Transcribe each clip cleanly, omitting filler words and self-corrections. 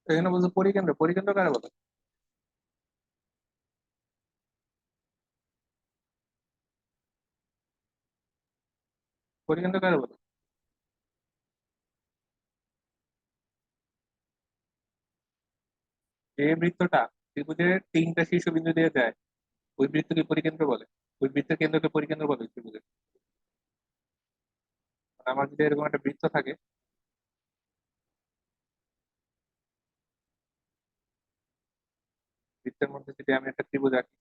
এখানে বলছে পরিকেন্দ্র, পরিকেন্দ্র কারে বলে? পরিকেন্দ্র কারে বলে? যে বৃত্তটা ত্রিভুজের তিনটা শীর্ষবিন্দু দিয়ে যায়, ওই বৃত্তকে পরিকেন্দ্র বলে। ওই বৃত্তের কেন্দ্রকে পরিকেন্দ্র বলে ওই ত্রিভুজের। মানে আমার যদি এরকম একটা বৃত্ত থাকে, বৃত্তের মধ্যে যদি আমি একটা ত্রিভুজ আঁকি,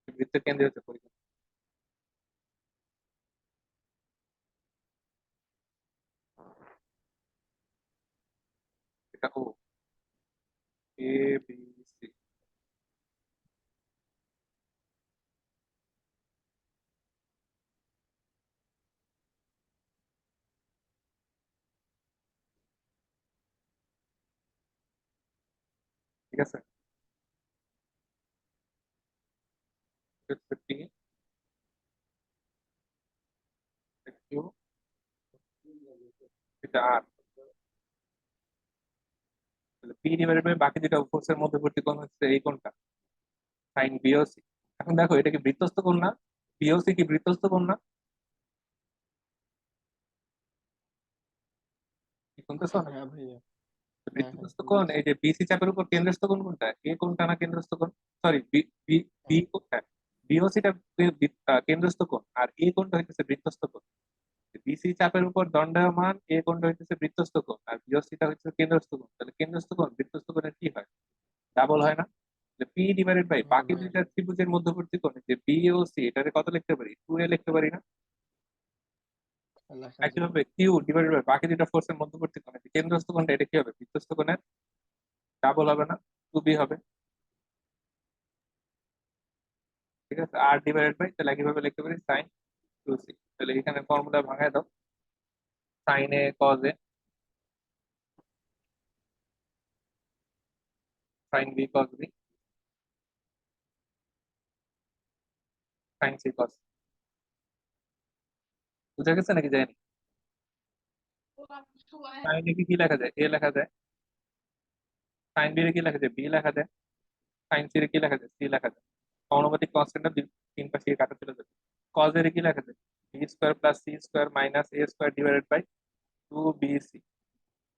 সেই বৃত্তের কেন্দ্র হচ্ছে পরিকেন্দ্র। এটা ও, এ বি সি। ঠিক আছে, এটা হচ্ছে পি, কিউ, এটা আর। পি ডিভাইডেড বাই বাকি দুটা ফোর্সের মধ্যবর্তী কোণ হচ্ছে এই কোণটা, সাইন বিওসি। এখন দেখো এটা কি বৃত্তস্থ কোণ না? বিওসি কি বৃত্তস্থ কোণ না? কি শুনতেছো না? হ্যাঁ ভাইয়া। হ্যাঁ হ্যাঁ, বৃত্তস্থ কোণ, শুনতেছি। এই যে বিসি চাপের উপর কেন্দ্রস্থ কোণ কোনটা? এ কোণটা না কেন্দ্রস্থ কোণ? সরি, বি বি বি হ্যাঁ কোণটা, বিওসিটা কেন্দ্রস্থ কোণ, আর এ কোণটা হইতেছে বৃত্তস্থ কোণ। বিসি চাপের উপর দণ্ডায়মান এ কোণটা হইতেছে বৃত্তস্থ কোণ, আর বিওসিটা হচ্ছে কেন্দ্রস্থ কোণ। তাহলে কেন্দ্রস্থ কোণ বৃত্তস্থ কোণের কি হয়? ডাবল হয় না? পি ডিভাইডেড বাই হ্যাঁ বাকি ভাইয়া। দুইটা ত্রিভুজের মধ্যবর্তী কোণ যে বি ও সি, এটারে কত লিখতে পারি? 2a লিখতে পারি না? লেখা যায়। একইভাবে কিউ ডিভাইডেড বাই বাকি দুইটা ফোর্সের মধ্যবর্তী কোণ যে কেন্দ্রস্থ কোণটা, এটা কি হবে? বৃত্তস্থ কোণের ডাবল হবে না? 2b হবে। ঠিক আছে, আর ডিভাইডেড বাই, তাহলে একইভাবে লিখতে পারি সাইন 2c। তাহলে এখানে ফর্মুলা ভাঙায় দাও, sine A cos A, sine B cos B, sine C cos. বুঝা গেছে নাকি যায়নি? সাইন এ কি কি লেখা যায়? এ লেখা যায়। সাইন বি রে কি লেখা যায়? বি লেখা যায়। সাইন সি রে কি লেখা যায়? সি লেখা যায়। সমানুপাতিক কনস্ট্যান্টটা তিন পাশে কাটা চলে যাবে। কজ এর কি লেখা যায়? B square plus C square minus A square divided by 2bc।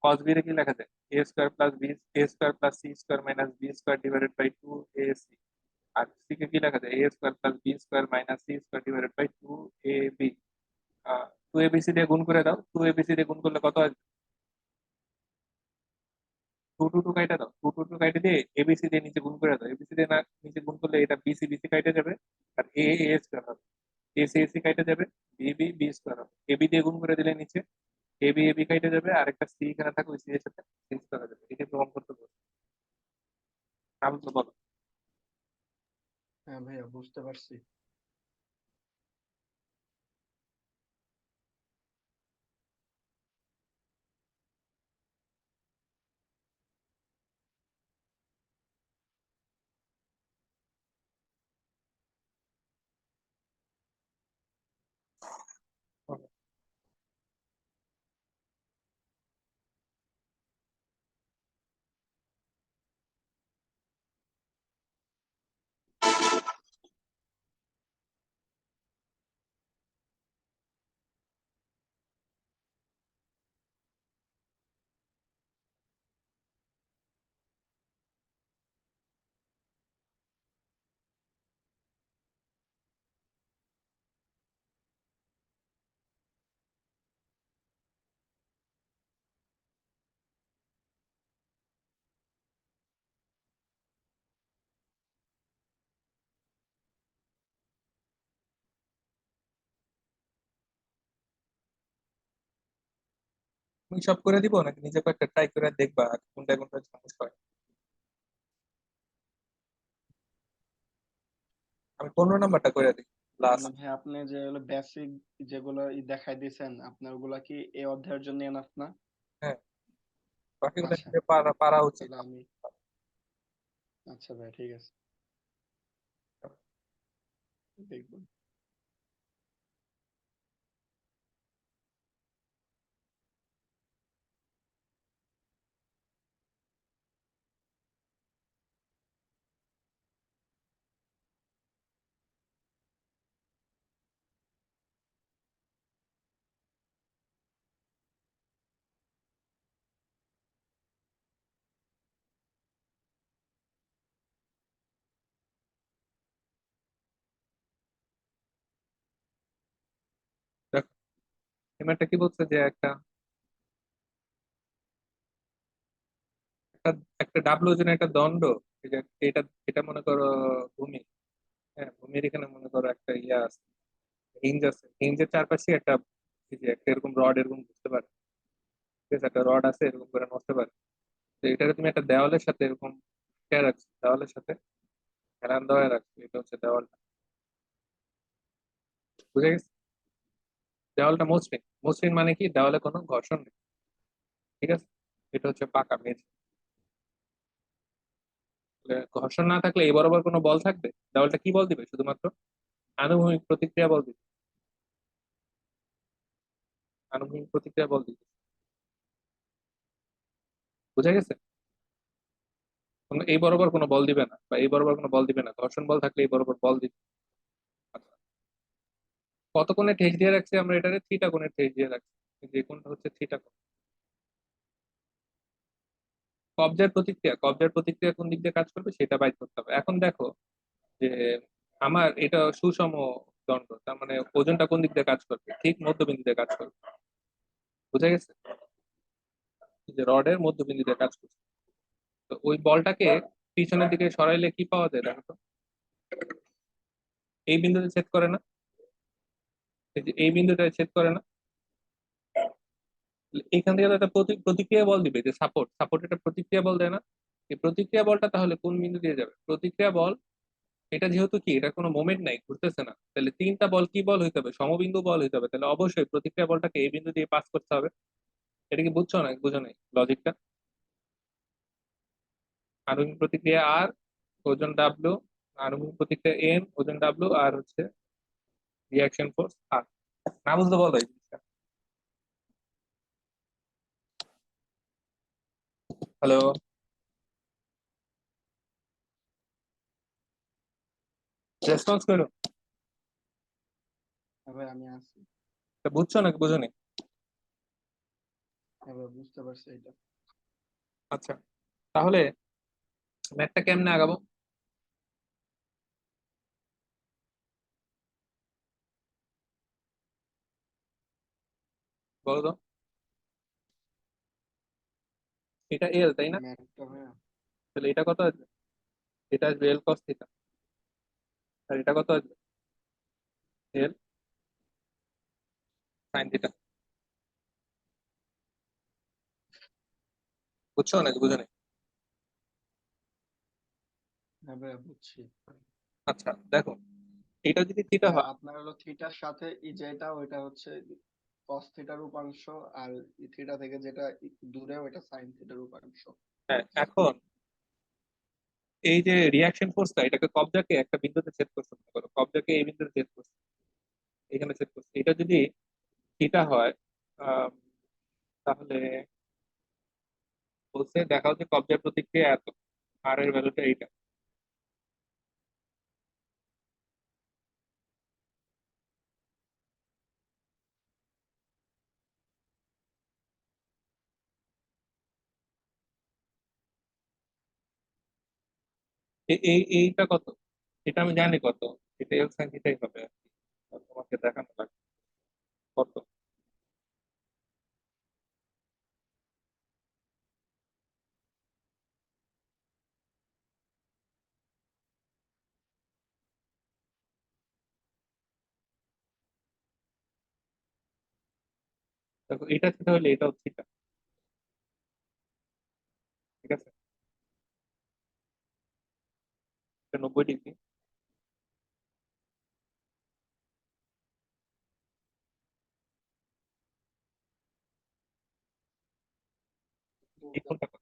Cos B রে কি লেখা যায়? A square plus B, A square plus C square minus B square divided by 2ac। আর সি কে কি লেখা যায়? A square plus B square minus C square divided by 2ab। 2abc দিয়ে গুণ করে দাও, 2abc দিয়ে গুণ করলে কত আসবে? 2 2 2 কাইটা দাও, 2 2 2 কাইটে দিয়ে এবিসি দিয়ে নিচে গুণ করে দাও। এবিসি দিয়ে না নিচে গুণ করলে এটা বিসি বিসি কাইটে যাবে, আর এ এ স্কোয়ার হবে। এসি এসি কাইটে যাবে, বি বি বি স্কোয়ার হবে। এবি দিয়ে গুণ করে দিলে নিচে এবি এবি কাইটে যাবে, আর একটা সি এখানে থাকবে, সি এর সাথে সি স্কোয়ার হয়ে যাবে। এটা প্রমাণ করতে পারবো না? বুঝলো? বলো। হ্যাঁ ভাইয়া, বুঝতে পারছি। তুমি সব করে দিব নাকি নিজে কয়েকটা ট্রাই করে দেখবা কোনটা কোনটা সমস্যা হয়? আমি 15 নাম্বারটা করে দিই মানে লাস্ট। ভাই, আপনি যে হলো বেসিক যেগুলো দেখাই দিয়েছেন, আপনার ওগুলা কি এই অধ্যায়ের জন্য এনাফ না? হ্যাঁ, বাকিগুলো আচ্ছা, নিজে পারা পারা উচিত। তাহলে আমি, আচ্ছা ভাই, ঠিক আছে, দেখবো। ম্যাথটা কি বলছে যে একটা একটা একটা ডাবল ওজনের একটা দণ্ড, এই যে এটা এটা মনে করো ভূমি। হ্যাঁ, ভূমির এখানে মনে করো একটা ইয়া আছে, হিঞ্জ আছে, হিঞ্জের চারপাশে একটা এই যে একটা এরকম রড এরকম বুঝতে পারে, ঠিক আছে, একটা রড আছে এরকম করে নড়তে পারে। তো এটাকে তুমি একটা দেওয়ালের সাথে এরকম ঠেকায় রাখছো, দেওয়ালের সাথে হেলান দেওয়া রাখছো, এটা হচ্ছে দেওয়ালটা। বুঝে গেছে? দেওয়ালটা মসৃণ, মসৃণ মানে কি দেওয়ালে কোনো ঘর্ষণ নেই, ঠিক আছে। এটা হচ্ছে পাকা মেঝ। ঘর্ষণ না থাকলে এই বরাবর কোনো বল থাকবে? দেওয়ালটা কি বল দিবে? শুধুমাত্র আনুভূমিক প্রতিক্রিয়া বল দিবে, আনুভূমিক প্রতিক্রিয়া বল দিবে। বুঝা গেছে? এই বরাবর কোনো বল দিবে না, বা এই বরাবর কোনো বল দিবে না, ঘর্ষণ বল থাকলে এই বরাবর বল দিবে। আচ্ছা, কত কোণে ঠেস দিয়ে রাখছি আমরা? এটারে থিটা কোণে ঠেস দিয়ে রাখছি, যে কোণটা হচ্ছে থিটা কোণ। কবজার প্রতিক্রিয়া কোন দিক দিয়ে কাজ করবে সেটা বাইর করতে হবে। এখন দেখো যে আমার এটা সুষম দণ্ড, তার মানে ওজনটা কোন দিক দিয়ে কাজ করবে? ঠিক মধ্যবিন্দু দিয়ে কাজ করবে। বুঝা গেছে? এই যে রডের মধ্যবিন্দু দিয়ে কাজ করছে। তো ওই বলটাকে পিছনের দিকে সরাইলে কি পাওয়া যায় দেখো তো? এই বিন্দুতে ছেদ করে না? এই যে এই বিন্দুটায় ছেদ করে না? এখান থেকে তো একটা প্রতিক্রিয়া বল দিবে, যে সাপোর্ট, সাপোর্ট একটা প্রতিক্রিয়া বল দেয় না? এই প্রতিক্রিয়া বলটা তাহলে কোন বিন্দু দিয়ে যাবে? প্রতিক্রিয়া বল, এটা যেহেতু কি এটা কোনো মোমেন্ট নাই, ঘুরতেছে না, তাহলে তিনটা বল কি বল হইতে হবে? সমবিন্দু বল হইতে হবে। তাহলে অবশ্যই প্রতিক্রিয়া বলটাকে এই বিন্দু দিয়ে পাস করতে হবে। এটা কি বুঝছো? না বুঝো নাই লজিকটা? আণবিক প্রতিক্রিয়া আর, ওজন ডাব্লিউ, আণবিক প্রতিক্রিয়া এম, ওজন ডাব্লিউ, আর হচ্ছে রিয়াকশন ফোর্স আর। না বুঝতে বলো এই জিনিসটা। হ্যালো? রেসপন্স করো। হ্যাঁ ভাই, আমি আছি। এটা বুঝছো নাকি বুঝো নি? হ্যাঁ ভাই, বুঝতে পারছি এটা। আচ্ছা, তাহলে ম্যাথটা কেমনে আগাবো? বলো তো। এটা এল তাই না? ম্যাথটা ভাইয়া, তাহলে এটা কত আসবে? এটা আসবে এল কস থিটা। আর এটা কত আসবে? এল সাইন থিটা। বুঝছো নাকি বুঝো নি? হ্যাঁ ভাইয়া বুঝছি। আচ্ছা দেখো, এটা যদি থিটা ভাইয়া হয়, আপনার হলো থিটার সাথে যেটা ওইটা হচ্ছে কস থিটার উপাংশ, আর থিটা থেকে যেটা দূরে ওইটা সাইন থিটার উপাংশ। হ্যাঁ, এখন এই যে রিয়াকশন ফোর্সটা, এটাকে কবজাকে একটা বিন্দুতে ছেদ করছে মনে করো, কবজাকে এই বিন্দুতে ছেদ করছে, এখানে ছেদ করছে। এটা যদি থিটা হয়, আহ, তাহলে বলছে দেখাও যে কবজার প্রতিক্রিয়া এত, আর এর ভ্যালুটা এইটা। এইটা কত? এটা আমি জানি কত। এটা এল সাইন থিটাই হবে আর কি। আর তোমাকে দেখানো লাগবে কত। দেখো এটা থিটা হলে এটাও থিটা, ঠিক আছে। এটা 90 ডিগ্রি। এই কোণটা কত?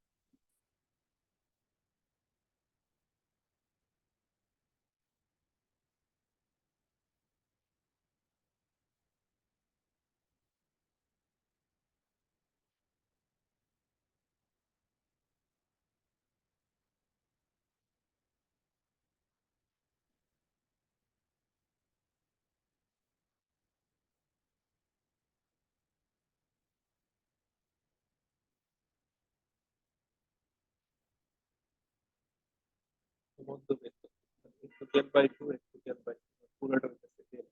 মধ্যবিন্দু, একটু জেড বাই টু, একটু জেড বাই টু, পুরোটা হইতেছে জেড।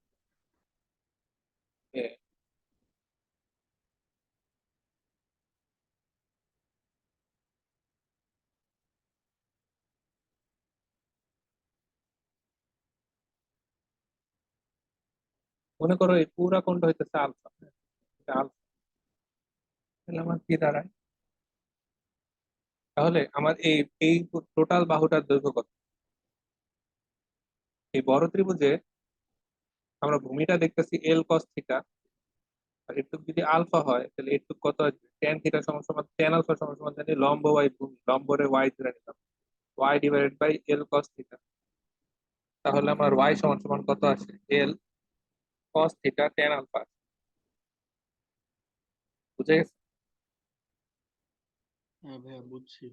মনে করো এই পুরা কোণটা হইতেছে আলফা, আলফা। তাহলে আমার কি দাঁড়ায়? তাহলে আমার এই এই টোটাল বাহুটার দৈর্ঘ্য কত? এই বড় ত্রিভুজে আমরা ভূমিটা দেখতেছি এল কস থিটা, আর এটুক যদি আলফা হয় তাহলে এটুক কত আসবে? ট্যান থিটা সমান সমান ট্যান আলফা সমান সমান জানি লম্ব বাই ভূমি, লম্বরে ওয়াই ধরে নিলাম, Y divided by L cos theta. তাহলে আমার ওয়াই সমান সমান কত আসে? L cos theta tan alpha. বুঝে গেছে? হ্যাঁ ভাইয়া বুঝছি।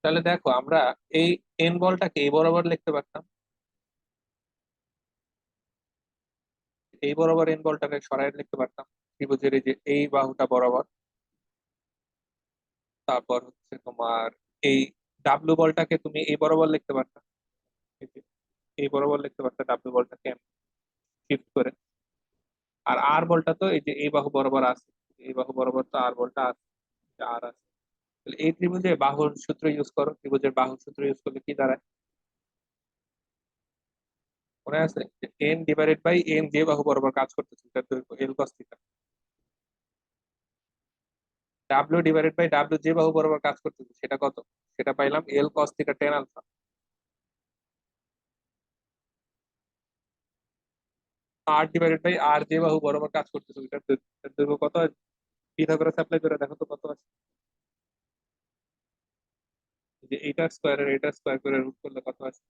তাহলে দেখো আমরা এই এন বলটাকে এই বরাবর লিখতে পারতাম, এই বরাবর এন বলটাকে সরাই লিখতে পারতাম ত্রিভুজের এই যে এই বাহুটা বরাবর। তারপর হচ্ছে তোমার এই ডাব্লু বলটাকে তুমি এই বরাবর লিখতে পারতাম, এই যে এই বরাবর লিখতে পারতাম ডাব্লু বলটাকে শিফট করে। আর আর বলটা তো এই যে এই বাহু বরাবর আছে, এই বাহু বরাবর তো আর বলটা আছে, আর আছে। তাহলে এই ত্রিভুজে বাহুর সূত্র ইউজ করো, ত্রিভুজের বাহুর সূত্র ইউজ করলে কি দাঁড়ায়? মনে আছে যে এন ডিভাইডেড বাই এন যে বাহু বরাবর কাজ করতেছে তার দৈর্ঘ্য L cos theta, W divided by W যে বাহু বরাবর কাজ করতেছে সেটা কত? সেটা পাইলাম L cos theta tan alpha. আর ডিভাইডেড বাই আর যে বাহু বরাবর কাজ করতেছে ওইটার দৈর্ঘ্য কত? পিথাগোরাস অ্যাপ্লাই করে দেখো তো কত আছে। যে এইটার স্কোয়ারের এইটার স্কোয়ার করে রুট করলে কত আছে?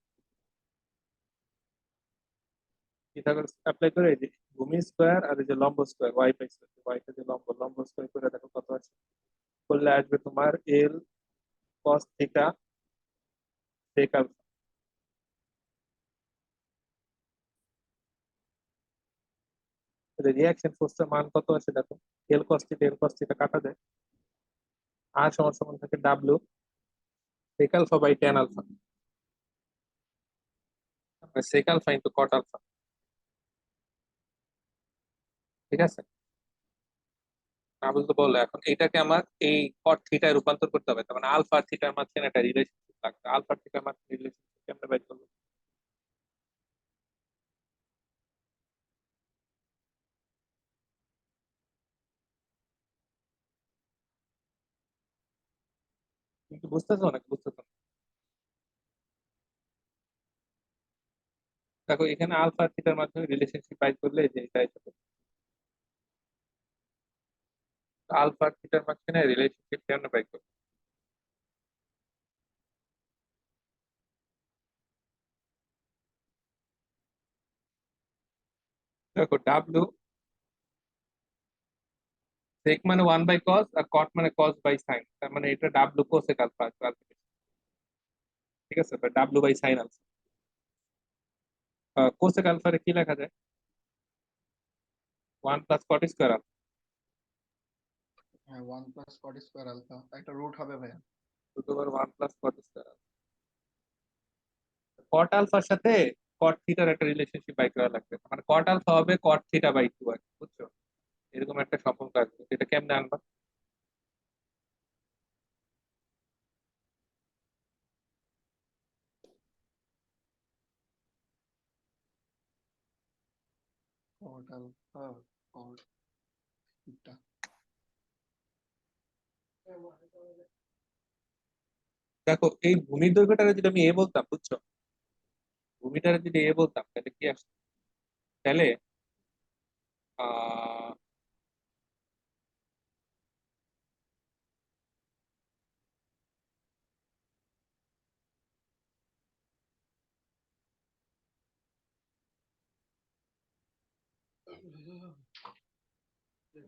পিথাগোরাস অ্যাপ্লাই করে এই যে ভূমি স্কোয়ার আর এই যে লম্ব স্কোয়ার ওয়াই পাইছে, ওয়াই টা যে লম্ব, লম্ব স্কোয়ার করে দেখো কত আছে। করলে আসবে তোমার L cos theta sec alpha. Reaction ফোর্সের মান কত আছে দেখো, এল কস থিটা কাটা যায়, আর সমান সমান থাকে W sec alpha by tan alpha, sec alpha into cot alpha. ঠিক আছে? না বুঝতে বললো এখন এটাকে আমার এই কট থিটায় রূপান্তর করতে হবে, তার মানে আলফা আর থিটার মাঝখানে একটা রিলেশনশিপ লাগবে, আলফা থিটার মাঝখানে রিলেশনশিপ কেমনে বের করবো? কিন্তু বুঝতেছো না, বুঝতেছো না? দেখো এখানে আলফা আর থিটার মাধ্যমে রিলেশনশিপ বাইর করলে যে এটা এসে আলফা আর থিটার মাঝখানে রিলেশনশিপ কেমনে বাইর করবো? দেখো ডাব্লিউ সেক মানে ওয়ান বাই কস আর কট মানে কস বাই সাইন, তার মানে এটা ডাব্লিউ কোসেক আলফা আসবে ultimately। ঠিক আছে, W by sine alpha. Cosec আলফারে কি লেখা যায়? One plus cot square alpha. হ্যাঁ, 1 + cot² আলফা একটা রুট হবে ভাইয়া। One plus cot square, cot আলফার সাথে কট থিটার একটা রিলেশনশিপ বাই করা লাগবে, মানে কট আলফা হবে কট থিটা বাই টু আর কি, বুঝছো? এরকম একটা সম্পর্ক আসবে, এটা কেমনে আনবা? cot alpha cot theta. দেখো এই ভূমির দৈর্ঘ্যটা যদি আমি এ বলতাম, বুঝছো, ভূমিটা যদি এ বলতাম তাহলে কি আসতো? তাহলে আহ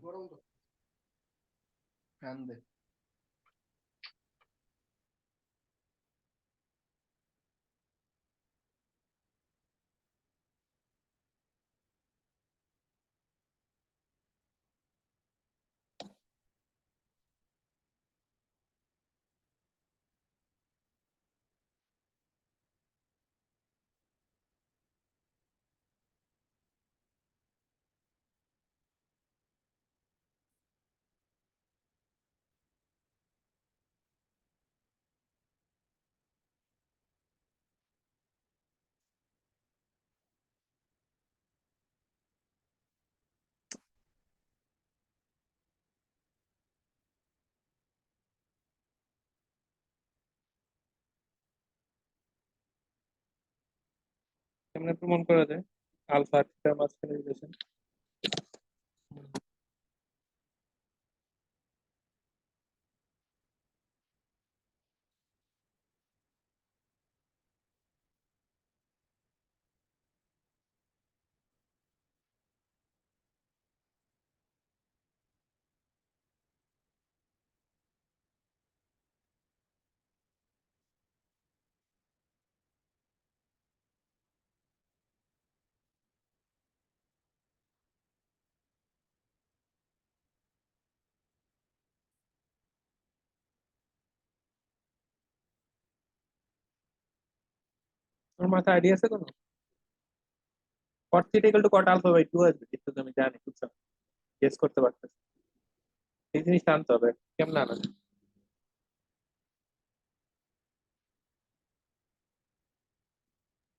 গরম তো, ফ্যান দে। কেমনে প্রমাণ করা যায় আলফা আর থিটার মাঝখানে রিলেশন? তোর মাথায় আইডিয়া আছে কোনো? Cot theta equal to cot alpha by two আসবে, কিন্তু আমি জানি, বুঝছো, গেস করতে পারতেছি। এই জিনিসটা আনতে হবে, কেমন আনা যায়?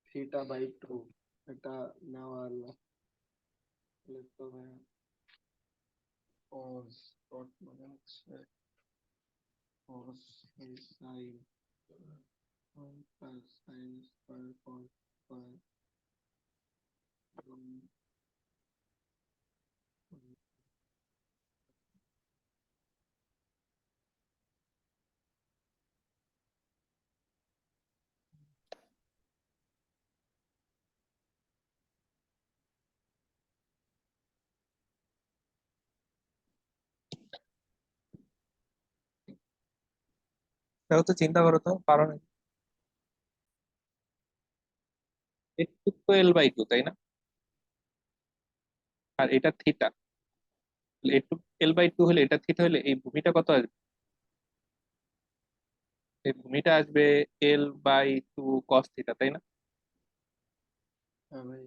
থিটা বাই টু, এটা নেওয়ার তবে cos cot মানে হচ্ছে cos sin plus sin square cos square তাও তো চিন্তা করো তো, পারো না? একটু তো এল বাই টু, তাই না? আর এটা থিটা, একটু এল বাই টু হলে, এটা থিটা হলে এই ভূমিটা কত আসবে? এই ভূমিটা আসবে L by two cos theta, তাই না? হ্যাঁ ভাই।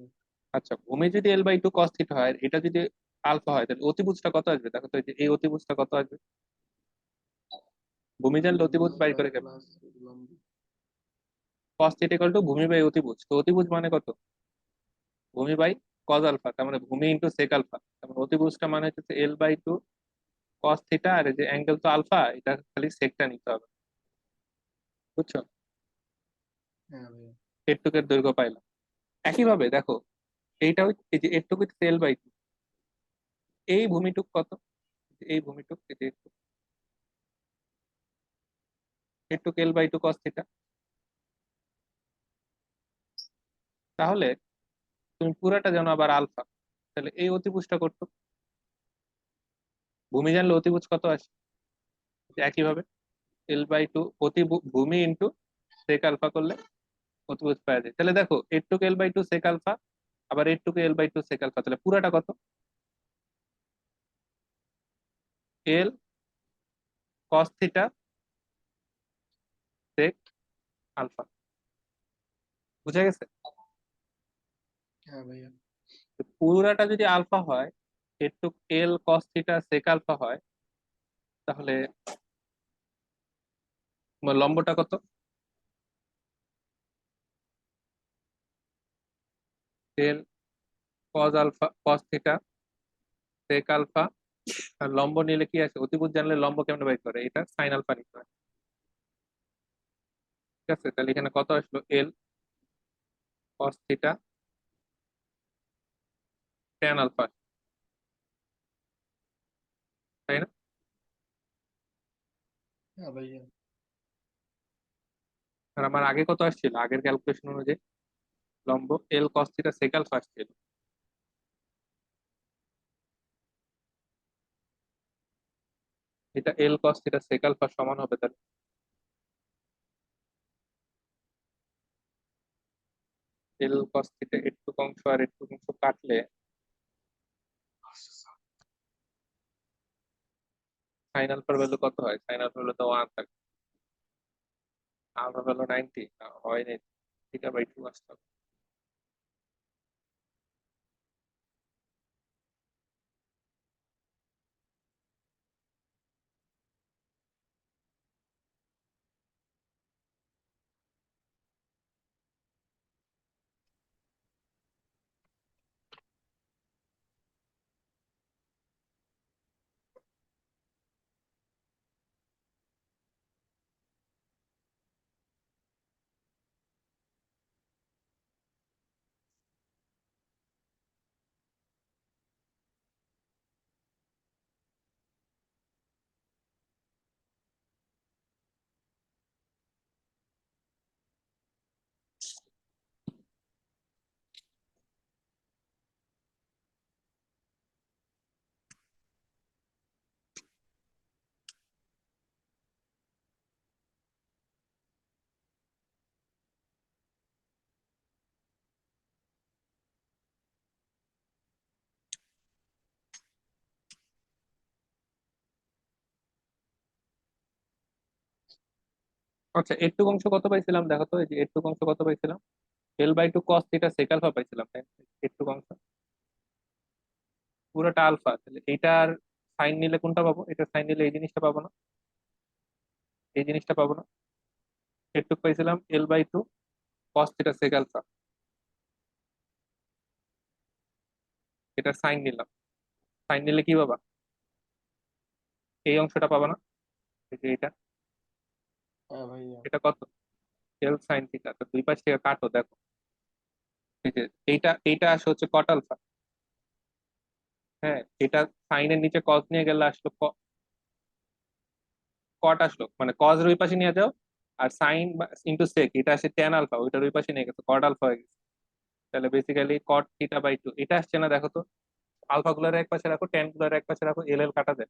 আচ্ছা, ভূমি যদি L by two cos theta হয়, আর এটা যদি আলফা হয়, তাহলে অতিভুজটা কত আসবে? দেখো তো, এই যে এই অতিভুজটা কত আসবে? ভূমি জানলে লম্ব অতিভুজ বাই স্কয়ার করে কেমন? প্লাস লম্ব। কস থিটা ইকুয়াল টু ভূমি বাই অতিভুজ, তো অতিভুজ মানে কত? ভূমি বাই কজ আলফা, তার মানে ভূমি ইন্টু সেক আলফা, তার মানে অতিভুজটা মানে হচ্ছে L by two cos theta, আর এই যে অ্যাঙ্গেল তো আলফা, এটা খালি সেকটা নিতে হবে, বুঝছো? হ্যাঁ ভাই। এর দৈর্ঘ্য পাইলাম। একইভাবে দেখো, এইটাও এই যে এটুকু এল বাই টু, এই ভূমিটুক কত? এই ভূমিটুক এই যে এটুক L by two cos theta. তাহলে তুমি পুরাটা জানো আবার আলফা, তাহলে এই অতিভুজটা করতো, ভূমি জানলে অতিভুজ কত আসে? একইভাবে এল বাই টু ভূমি ইন্টু সেক আলফা করলে অতিভুজ পাওয়া যায়। তাহলে দেখো, এটুক L by two sec alpha, আবার এটুকু L by two sec alpha, তাহলে পুরাটা কত? L cos theta sec alpha. বুঝা গেছে? হ্যাঁ ভাইয়া। তো পুরাটা যদি আলফা হয়, এটুক এল কস থিটা সেক আলফা হয়, তাহলে তোমার লম্বটা কত? L cos alpha cos theta sec alpha, আর লম্ব নিলে কি আছে? অতিভুজ জানলে লম্ব কেমনে বাই করে? এটা সাইন আলফা নিতে হয়। ঠিক আছে, তাহলে এখানে কত আসলো? এল কস থিটা ট্যান আলফা, তাই না? হ্যাঁ ভাইয়া। আর আমার আগে কত আসছিল আগের ক্যালকুলেশন অনুযায়ী? লম্ব এল কস থিটা সেক আলফা আসছিল। এটা এল কস থিটা সেক আলফা সমান হবে তাহলে এল কস থিটা একটু অংশ আর একটু অংশ কাটলে সাইন আলফার ভ্যালু কত হয়? সাইন আলফার ভ্যালু তো 1 থাকে, আলফা ভ্যালু 90 হয় নাই, থিটা বাই 2 আসতে হবে। আচ্ছা এটুক অংশ কত পাইছিলাম দেখো তো, এই যে এটুক অংশ কত পাইছিলাম, L/2 cos theta sec alpha পাইছিলাম, তাই না? এটুক অংশ পুরোটা আলফা, তাহলে এইটার সাইন নিলে কোনটা পাবো? এটা সাইন নিলে এই জিনিসটা পাবো না? এই জিনিসটা পাবো না? এটুক পাইছিলাম L/2 cos theta sec alpha, এটার সাইন নিলাম, সাইন নিলে কি পাবা? এই অংশটা পাবা না? এই যে এটা, হ্যাঁ ভাইয়া। এটা কত? L সাইন থিটা, তো দুই পাশ থেকে কাটো দেখো, এই যে এইটা এইটা আসে হচ্ছে কট আলফা। হ্যাঁ, এটা সাইনের নিচে কস নিয়ে গেলে আসলো কট আসলো, মানে কস এর ওই পাশে নিয়ে যাও, আর সাইন ইন্টু সেক এটা আসে ট্যান আলফা, ওইটার ওই পাশে নিয়ে গেছে কট আলফা হয়ে গেছে। তাহলে বেসিক্যালি কট থিটা/2 এটা আসছে না দেখো তো? আলফা গুলার এক পাশে রাখো, ট্যান গুলার এক পাশে রাখো, এল এল কাটা দেয়,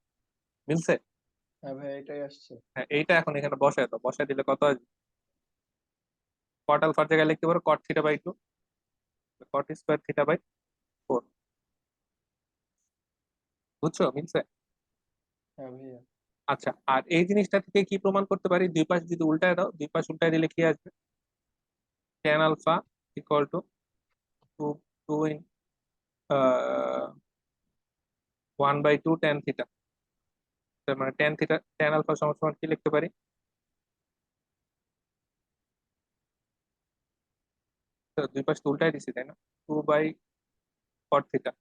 মিলছে? হ্যাঁ ভাইয়া, এটাই আসছে। হ্যাঁ, এইটা এখন এখানে বসায় দাও, বসায় দিলে কত আসবে? কট আলফার জায়গায় লিখতে পারো কট থিটা/2, কট স্কোয়ার থিটা/4। বুঝছো, মিলছে? হ্যাঁ ভাইয়া। আচ্ছা, আর এই জিনিসটা থেকে কি প্রমাণ করতে পারি? দুই পাশ যদি উল্টায় দাও, দুই পাশ উল্টায় দিলে কি আসবে? Tan alpha equal to two two in 1/2 tan theta. তার মানে ট্যান থিটা, ট্যান আলফা সমান সমান কি লিখতে পারি? তো দুই পাশ তো উল্টাই দিছি, তাই না? 2/cot থিটা,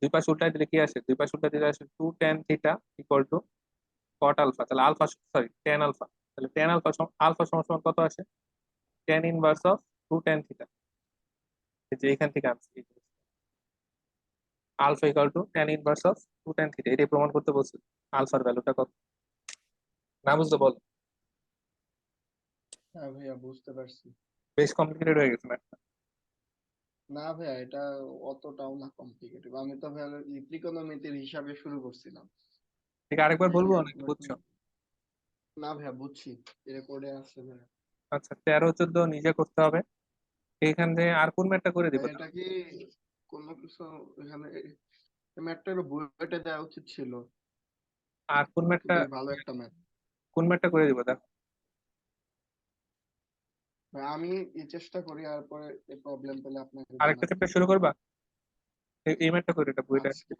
দুই পাশ উল্টাই দিলে কি আসে? দুই পাশ উল্টাই দিলে আসে 2 tan theta equal to cot alpha. তাহলে আলফা, সরি ট্যান আলফা, তাহলে ট্যান আলফা আলফা সমান সমান কত আসে? Tan inverse of 2 tan theta. এই যে এখান থেকে আনছি alpha equal to tan inverse of 2 tan theta, এটাই প্রমাণ করতে বলছি। আলফার ভ্যালুটা কত? না বুঝতে বল। হ্যাঁ ভাইয়া, বুঝতে পারছি। বেশ কমপ্লিকেটেড হয়ে গেছে না? না ভাইয়া, এটা অতটাও না কমপ্লিকেটেড। আমি তো ভাইয়া ত্রিকোণমিতির হিসাবে শুরু করছিলাম। ঠিক আরেকবার এই বলবো নাকি ক্যালকুলেশন। বুঝছো? না ভাইয়া, বুঝছি। রেকর্ডে আছে ভাইয়া। আচ্ছা 13 14 নিজে করতে হবে। এইখান থেকে আর কোন ম্যাটটা করে দিব? ভাই, এটা কি কোনো কিছু এখানে ম্যাথটার বইটা দেওয়া উচিত ছিল? আর কোন ম্যাটটা, খুবই ভালো একটা ম্যাথ। কোন ম্যাটটা করে দিব দেখো? ভাই, আমি চেষ্টা করি, আর পরে প্রবলেম পেলে আপনাকে আরেকটা জানাচ্ছি। চ্যাপ্টার শুরু করবা? এই ম্যাটটা করে এটা বইটা। আজকে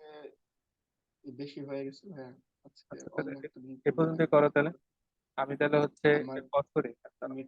বেশি হয়ে গেছে ভাইয়া। আজকে আচ্ছা অন্য তাহলে একটা দিন এ করবো পর্যন্তই ভাইয়া। করো তাহলে। আমি তাহলে হচ্ছে আমার পজ করি।